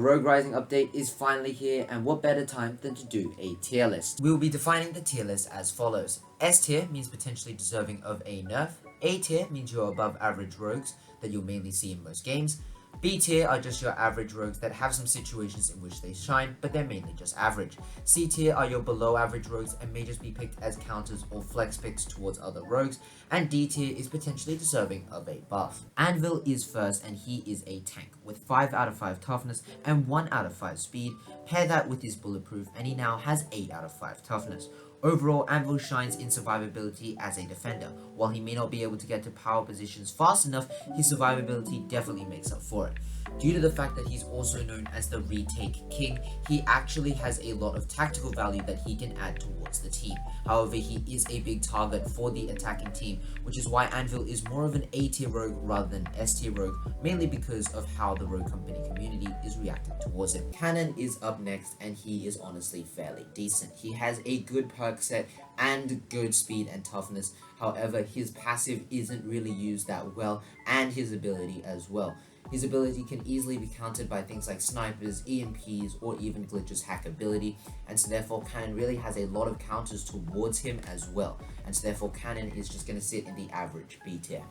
The Rogue Rising update is finally here, and what better time than to do a tier list. We will be defining the tier list as follows. S tier means potentially deserving of a nerf. A tier means you're above average rogues that you'll mainly see in most games. B tier are just your average rogues that have some situations in which they shine, but they're mainly just average. C tier are your below average rogues and may just be picked as counters or flex picks towards other rogues. And D tier is potentially deserving of a buff. Anvil is first, and he is a tank with 5 out of 5 toughness and 1 out of 5 speed. Pair that with his bulletproof and he now has 8 out of 5 toughness. Overall, Anvil shines in survivability as a defender. While he may not be able to get to power positions fast enough, his survivability definitely makes up for it. Due to the fact that he's also known as the retake king, he actually has a lot of tactical value that he can add towards the team. However, he is a big target for the attacking team, which is why Anvil is more of an A tier rogue rather than S tier rogue, mainly because of how the rogue company community is reacting towards him. Cannon is up next, and he is honestly fairly decent. He has a good perk set and good speed and toughness. However, his passive isn't really used that well, and his ability as well. His ability can easily be countered by things like snipers, EMPs, or even Glitch's hack ability, and so therefore Cannon really has a lot of counters towards him as well, and so therefore Cannon is just going to sit in the average B tier.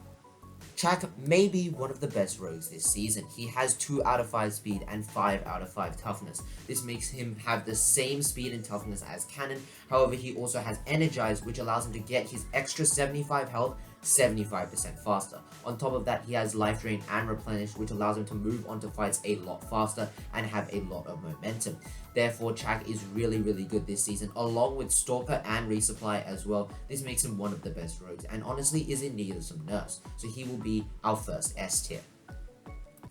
Chak may be one of the best rogues this season. He has 2 out of 5 speed and 5 out of 5 toughness. This makes him have the same speed and toughness as Cannon. However, he also has Energize, which allows him to get his extra 75 health 75% faster. On top of that, he has Life Drain and Replenish, which allows him to move onto fights a lot faster and have a lot of momentum. Therefore, Chak is really good this season, along with Stalker and Resupply as well. This makes him one of the best rogues, and honestly is in need of some nerfs, so he will be our first S tier.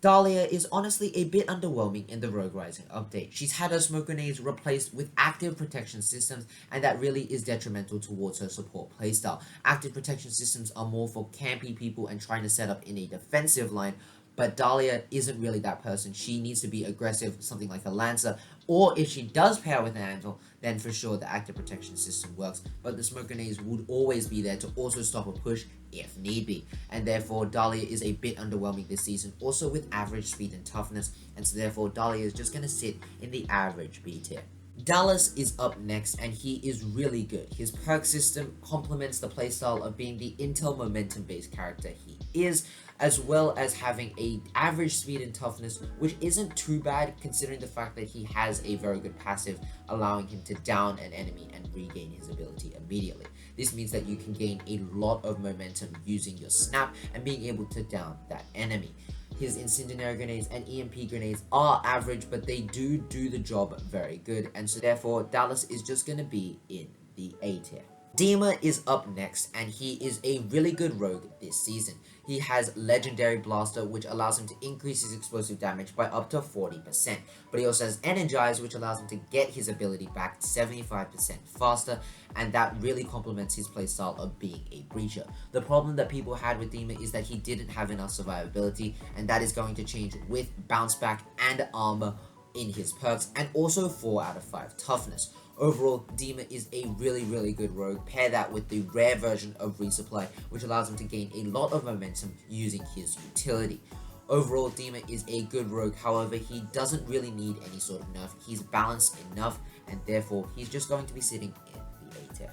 Dahlia is honestly a bit underwhelming in the Rogue Rising update. She's had her smoke grenades replaced with active protection systems, and that really is detrimental towards her support playstyle. Active protection systems are more for campy people and trying to set up in a defensive line, but Dahlia isn't really that person. She needs to be aggressive, something like a Lancer, or if she does pair with an Anvil, then for sure the active protection system works, but the smoke grenades would always be there to also stop a push if need be, and therefore Dahlia is a bit underwhelming this season, also with average speed and toughness, and so therefore Dahlia is just going to sit in the average B tier. Dallas is up next, and he is really good. His perk system complements the playstyle of being the intel momentum based character he is, as well as having a average speed and toughness, which isn't too bad considering the fact that he has a very good passive, allowing him to down an enemy and regain his ability immediately. This means that you can gain a lot of momentum using your snap and being able to down that enemy. His incendiary grenades and EMP grenades are average, but they do the job very good, and so therefore Dallas is just going to be in the A tier. Dima is up next, and he is a really good rogue this season. He has Legendary Blaster, which allows him to increase his explosive damage by up to 40%, but he also has Energize, which allows him to get his ability back 75% faster, and that really complements his playstyle of being a breacher. The problem that people had with Dima is that he didn't have enough survivability, and that is going to change with Bounce Back and Armor in his perks, and also 4 out of 5 toughness. Overall, Dima is a really good rogue. Pair that with the rare version of Resupply, which allows him to gain a lot of momentum using his utility. Overall, Dima is a good rogue, however, he doesn't really need any sort of nerf. He's balanced enough, and therefore, he's just going to be sitting in the A tier.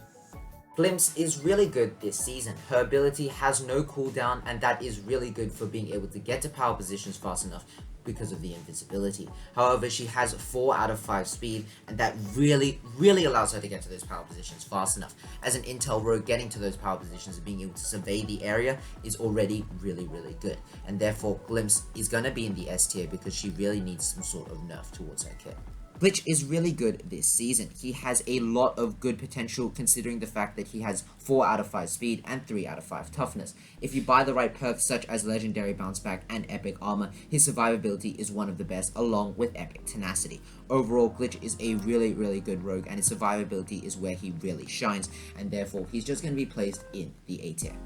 Glimpse is really good this season. Her ability has no cooldown, and that is really good for being able to get to power positions fast enough because of the invisibility. However, she has 4 out of 5 speed, and that really allows her to get to those power positions fast enough. As an intel rogue, getting to those power positions and being able to survey the area is already really good, and therefore Glimpse is going to be in the S tier because she really needs some sort of nerf towards her kit. Glitch is really good this season. He has a lot of good potential considering the fact that he has 4 out of 5 speed and 3 out of 5 toughness. If you buy the right perks such as Legendary Bounce Back and Epic Armor, his survivability is one of the best along with Epic Tenacity. Overall, Glitch is a really good rogue, and his survivability is where he really shines, and therefore he's just going to be placed in the A tier.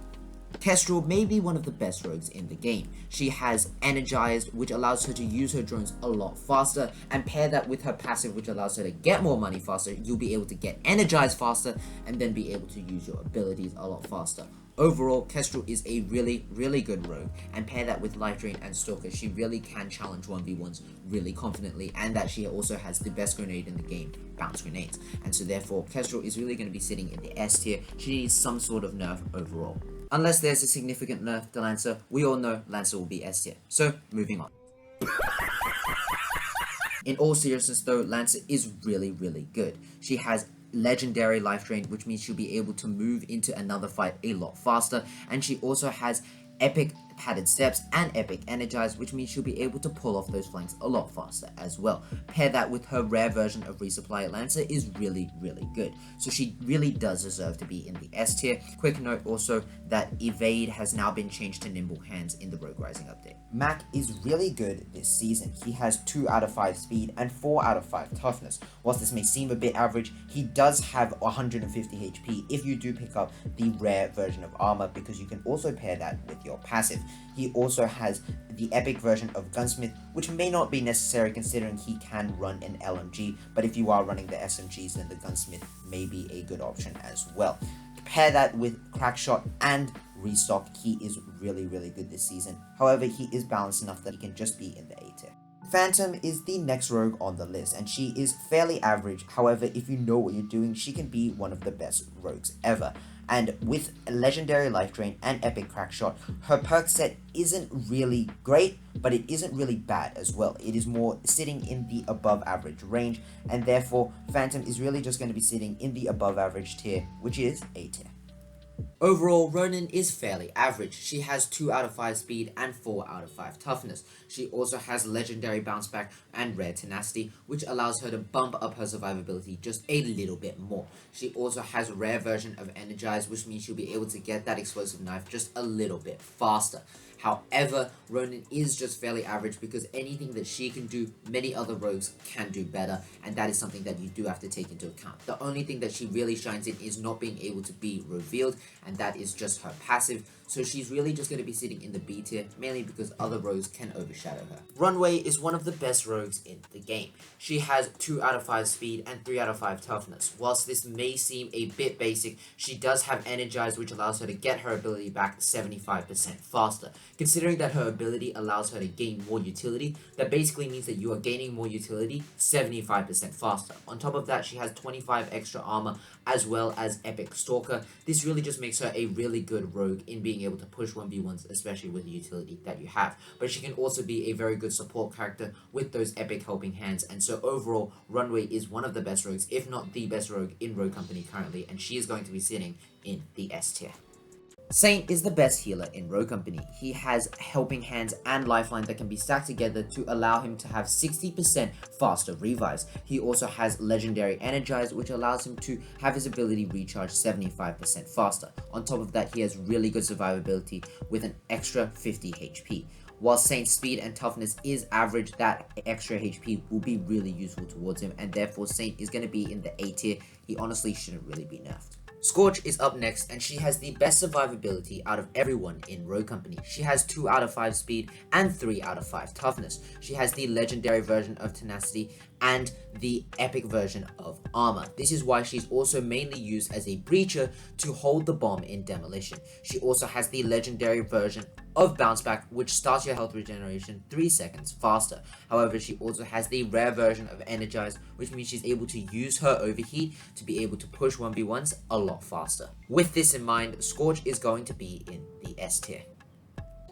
Kestrel may be one of the best rogues in the game. She has Energized, which allows her to use her drones a lot faster, and pair that with her passive, which allows her to get more money faster. You'll be able to get Energized faster, and then be able to use your abilities a lot faster. Overall, Kestrel is a really good rogue, and pair that with Life Drain and Stalker, she really can challenge 1v1s really confidently, and that she also has the best grenade in the game, Bounce Grenades. And so therefore, Kestrel is really going to be sitting in the S tier. She needs some sort of nerf overall. Unless there's a significant nerf to Lancer, we all know Lancer will be S tier. So, moving on. In all seriousness though, Lancer is really good. She has legendary life drain, which means she'll be able to move into another fight a lot faster, and she also has epic padded steps and epic energize, which means she'll be able to pull off those flanks a lot faster as well. Pair that with her rare version of resupply, Lancer is really good. So she really does deserve to be in the S tier. Quick note also that evade has now been changed to nimble hands in the Rogue Rising update. Mack is really good this season. He has 2 out of 5 speed and 4 out of 5 toughness. Whilst this may seem a bit average, he does have 150 HP if you do pick up the rare version of armor, because you can also pair that with your passive. He also has the epic version of Gunsmith, which may not be necessary considering he can run an LMG, but if you are running the SMGs, then the Gunsmith may be a good option as well. Pair that with Crackshot and Restock, he is really good this season. However, he is balanced enough that he can just be in the A tier. Phantom is the next rogue on the list, and she is fairly average. However, if you know what you're doing, she can be one of the best rogues ever. And with a legendary life drain and epic crackshot, her perk set isn't really great, but it isn't really bad as well. It is more sitting in the above average range, and therefore Phantom is really just going to be sitting in the above average tier, which is A tier. Overall, Ronin is fairly average. She has 2 out of 5 speed and 4 out of 5 toughness. She also has legendary bounce back and rare tenacity, which allows her to bump up her survivability just a little bit more. She also has a rare version of energize, which means she'll be able to get that explosive knife just a little bit faster. However, Ronin is just fairly average because anything that she can do, many other rogues can do better, and that is something that you do have to take into account. The only thing that she really shines in is not being able to be revealed, and that is just her passive, so she's really just going to be sitting in the B tier, mainly because other rogues can overshadow her. Runway is one of the best rogues in the game. She has 2 out of 5 speed and 3 out of 5 toughness. Whilst this may seem a bit basic, she does have energize, which allows her to get her ability back 75% faster. Considering that her ability allows her to gain more utility, that basically means that you are gaining more utility 75% faster. On top of that, she has 25 extra armor as well as epic stalker. This really just makes her a really good rogue in being able to push 1v1s, especially with the utility that you have. But she can also be a very good support character with those epic helping hands, and so overall, Runway is one of the best rogues, if not the best rogue in Rogue Company currently, and she is going to be sitting in the S tier. Saint is the best healer in Rogue Company. He has helping hands and lifeline that can be stacked together to allow him to have 60% faster revives. He also has legendary energize, which allows him to have his ability recharge 75% faster. On top of that, he has really good survivability with an extra 50 HP. While Saint's speed and toughness is average, that extra HP will be really useful towards him, and therefore Saint is going to be in the A tier. He honestly shouldn't really be nerfed. Scorch is up next, and she has the best survivability out of everyone in Rogue Company. She has 2 out of 5 speed and 3 out of 5 toughness. She has the legendary version of tenacity and the epic version of armor. This is why she's also mainly used as a breacher to hold the bomb in demolition. She also has the legendary version of bounce back, which starts your health regeneration 3 seconds faster. However, she also has the rare version of energize, which means she's able to use her overheat to be able to push 1v1s a lot faster. With this in mind, Scorch is going to be in the S tier.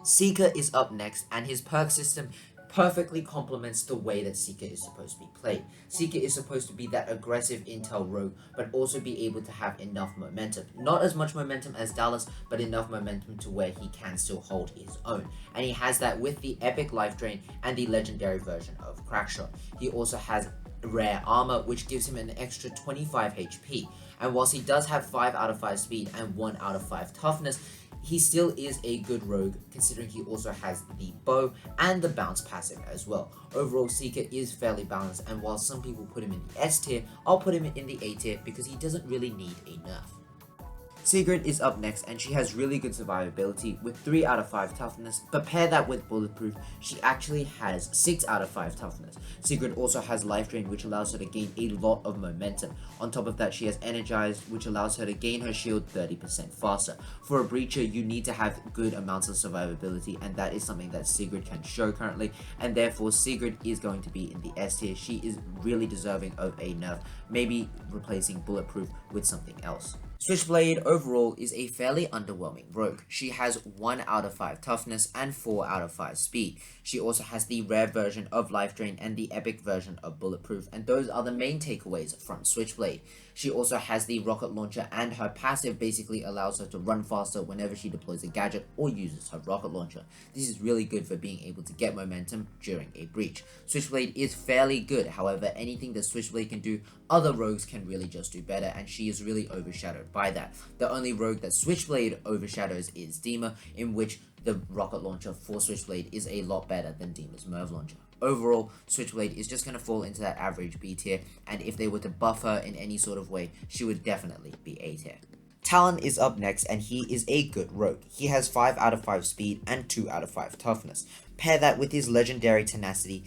Seeker is up next, and his perk system perfectly complements the way that Seeker is supposed to be played. Seeker is supposed to be that aggressive intel rogue, but also be able to have enough momentum. Not as much momentum as Dallas, but enough momentum to where he can still hold his own. And he has that with the epic life drain and the legendary version of Crackshot. He also has rare armor, which gives him an extra 25 HP. And whilst he does have 5 out of 5 speed and 1 out of 5 toughness, he still is a good rogue, considering he also has the bow and the bounce passive as well. Overall, Seeker is fairly balanced, and while some people put him in the S tier, I'll put him in the A tier because he doesn't really need a nerf. Sigrid is up next, and she has really good survivability with 3 out of 5 toughness, but pair that with bulletproof, she actually has 6 out of 5 toughness. Sigrid also has life drain, which allows her to gain a lot of momentum. On top of that, she has energized, which allows her to gain her shield 30% faster. For a breacher, you need to have good amounts of survivability, and that is something that Sigrid can show currently, and therefore Sigrid is going to be in the S tier. She is really deserving of a nerf, maybe replacing bulletproof with something else. Switchblade overall is a fairly underwhelming rogue. She has 1 out of 5 toughness and 4 out of 5 speed. She also has the rare version of life drain and the epic version of bulletproof, and those are the main takeaways from Switchblade. She also has the rocket launcher, and her passive basically allows her to run faster whenever she deploys a gadget or uses her rocket launcher. This is really good for being able to get momentum during a breach. Switchblade is fairly good, however anything that Switchblade can do, other rogues can really just do better, and she is really overshadowed by that. The only rogue that Switchblade overshadows is Dima, in which the rocket launcher for Switchblade is a lot better than Dima's Merv launcher. Overall, Switchblade is just going to fall into that average B tier, and if they were to buff her in any sort of way, she would definitely be A tier. Talon is up next, and he is a good rogue. He has 5 out of 5 speed and 2 out of 5 toughness. Pair that with his legendary tenacity,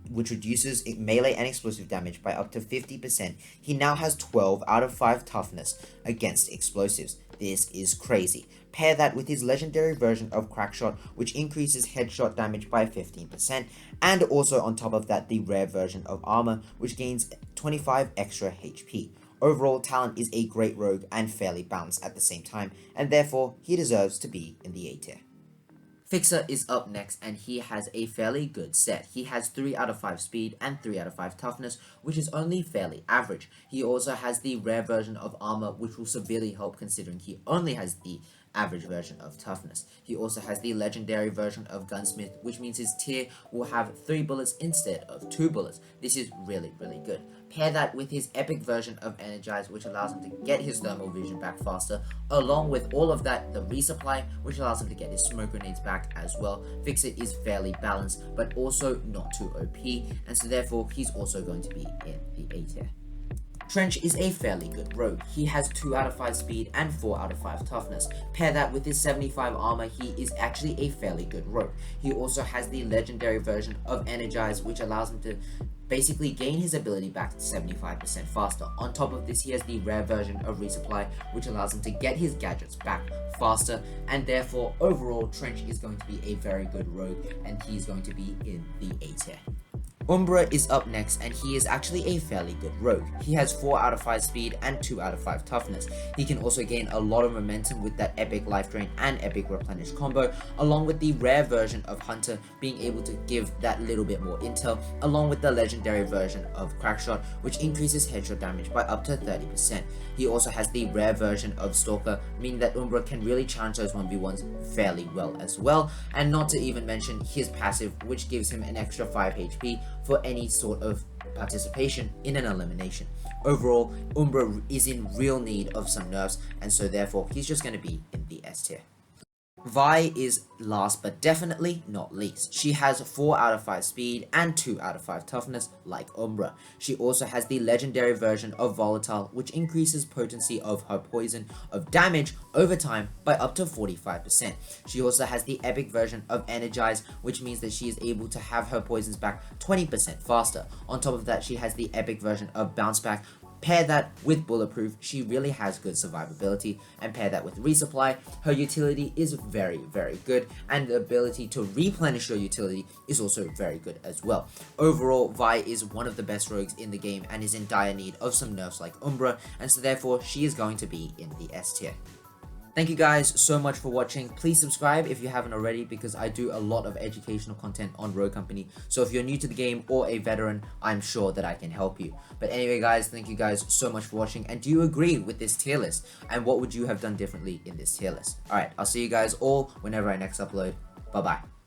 which reduces melee and explosive damage by up to 50%, he now has 12 out of 5 toughness against explosives. This is crazy. Pair that with his legendary version of Crackshot, which increases headshot damage by 15%, and also on top of that the rare version of Armor, which gains 25 extra HP. Overall, Talon is a great rogue and fairly balanced at the same time, and therefore he deserves to be in the A tier. Fixer is up next, and he has a fairly good set. He has 3 out of 5 speed and 3 out of 5 toughness, which is only fairly average. He also has the rare version of Armor, which will severely help considering he only has the average version of toughness. He also has the legendary version of Gunsmith, which means his tier will have 3 bullets instead of 2 bullets. This is really good. Pair that with his epic version of Energize, which allows him to get his thermal vision back faster. Along with all of that, the resupply, which allows him to get his smoke grenades back as well. Fixer is fairly balanced, but also not too OP, and so therefore he's also going to be in the A tier. Trench is a fairly good rogue. He has 2 out of 5 speed and 4 out of 5 toughness. Pair that with his 75 armor, he is actually a fairly good rogue. He also has the legendary version of Energize, which allows him to basically gain his ability back to 75% faster. On top of this, he has the rare version of Resupply, which allows him to get his gadgets back faster, and therefore overall Trench is going to be a very good rogue, and he's going to be in the A tier. Umbra is up next, and he is actually a fairly good rogue. He has 4 out of 5 speed and 2 out of 5 toughness. He can also gain a lot of momentum with that epic life drain and epic replenish combo, along with the rare version of Hunter being able to give that little bit more intel, along with the legendary version of Crackshot, which increases headshot damage by up to 30%. He also has the rare version of Stalker, meaning that Umbra can really challenge those 1v1s fairly well as well, and not to even mention his passive, which gives him an extra 5 HP for any sort of participation in an elimination. Overall, Umbra is in real need of some nerfs, and so therefore he's just going to be in the S tier. Vi is last but definitely not least. She has 4 out of 5 speed and 2 out of 5 toughness like Umbra. She also has the legendary version of Volatile, which increases potency of her poison of damage over time by up to 45%. She also has the epic version of Energize, which means that she is able to have her poisons back 20% faster. On top of that, she has the epic version of Bounce Back. Pair that with Bulletproof, she really has good survivability, and pair that with Resupply, her utility is very good, and the ability to replenish your utility is also very good as well. Overall, Vi is one of the best rogues in the game and is in dire need of some nerfs like Umbra, and so therefore she is going to be in the S tier. Thank you guys so much for watching. Please subscribe if you haven't already, because I do a lot of educational content on Rogue Company. So if you're new to the game or a veteran, I'm sure that I can help you. But anyway guys, thank you guys so much for watching. And do you agree with this tier list? And what would you have done differently in this tier list? Alright, I'll see you guys all whenever I next upload. Bye bye.